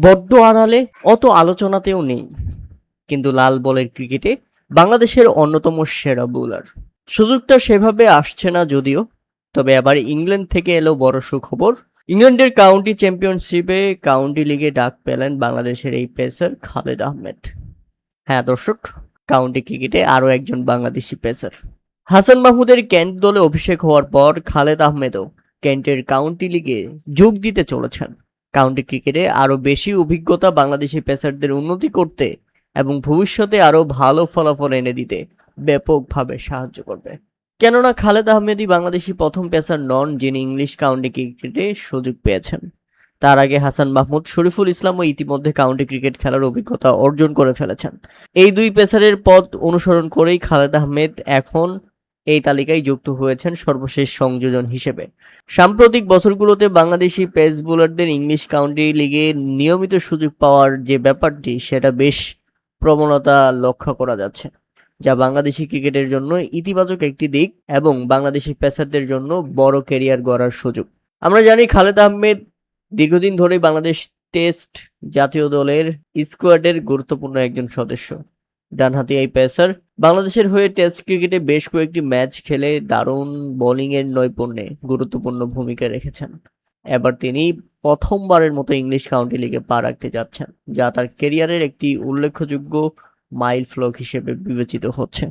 বড্ড আড়ালে, অত আলোচনাতেও নেই, কিন্তু লাল বলের ক্রিকেটে বাংলাদেশের অন্যতম সেরা বোলার। সুযোগটা সেভাবে আসছে না যদিও, তবে এবার ইংল্যান্ড থেকে এলো বড় সুখবর। ইংল্যান্ডের কাউন্টি চ্যাম্পিয়নশিপে কাউন্টি লিগে ডাক পেলেন বাংলাদেশের এই পেসার খালেদ আহমেদ। হ্যাঁ দর্শক, কাউন্টি ক্রিকেটে আরও একজন বাংলাদেশি পেসার। হাসান মাহমুদের কেন্ট দলে অভিষেক হওয়ার পর খালেদ আহমেদও কেন্টের কাউন্টি লিগে যোগ দিতে চলেছেন। কাউন্টি ক্রিকেটে আরও বেশি অভিজ্ঞতা বাংলাদেশি পেসারদের উন্নতি করতে এবং ভবিষ্যতে আরও ভালো ফলাফল এনে দিতে ব্যাপকভাবে সাহায্য করবে। কেননা খালেদ আহমেদই বাংলাদেশি প্রথম পেসার নন যিনি ইংলিশ কাউন্টি ক্রিকেটে সুযোগ পেয়েছেন। তার আগে হাসান মাহমুদ, শরীফুল ইসলামও ইতিমধ্যে কাউন্টি ক্রিকেট খেলার অভিজ্ঞতা অর্জন করে ফেলেছেন। এই দুই পেসারের পথ অনুসরণ করেই খালেদ আহমেদ এখন এই তালিকায় যুক্ত হয়েছেন সর্বশেষ সংযোজন হিসেবে। সাম্প্রতিক বছরগুলোতে বাংলাদেশি পেস বোলারদের ইংলিশ কাউন্টি লিগে নিয়মিত সুযোগ পাওয়ার যে ব্যাপারটি, সেটা বেশ প্রবণতা লক্ষ্য করা যাচ্ছে, যা বাংলাদেশি ক্রিকেটের জন্য ইতিবাচক একটি দিক এবং বাংলাদেশি পেসারদের জন্য বড় ক্যারিয়ার গড়ার সুযোগ। আমরা জানি খালেদ আহমেদ দীর্ঘদিন ধরেই বাংলাদেশ টেস্ট জাতীয় দলের স্কোয়াডের গুরুত্বপূর্ণ একজন সদস্য। ডানহাতি এই পেসার বাংলাদেশের হয়ে টেস্ট ক্রিকেটে বেশ কয়েকটি ম্যাচ খেলে দারুণ বোলিংয়ের নৈপুণ্যে গুরুত্বপূর্ণ ভূমিকা রেখেছেন। এবার তিনি প্রথমবারের মতো ইংলিশ কাউন্টি লিগে পা রাখতে যাচ্ছেন, যা তার ক্যারিয়ারের একটি উল্লেখযোগ্য মাইলফলক হিসেবে বিবেচিত হচ্ছে।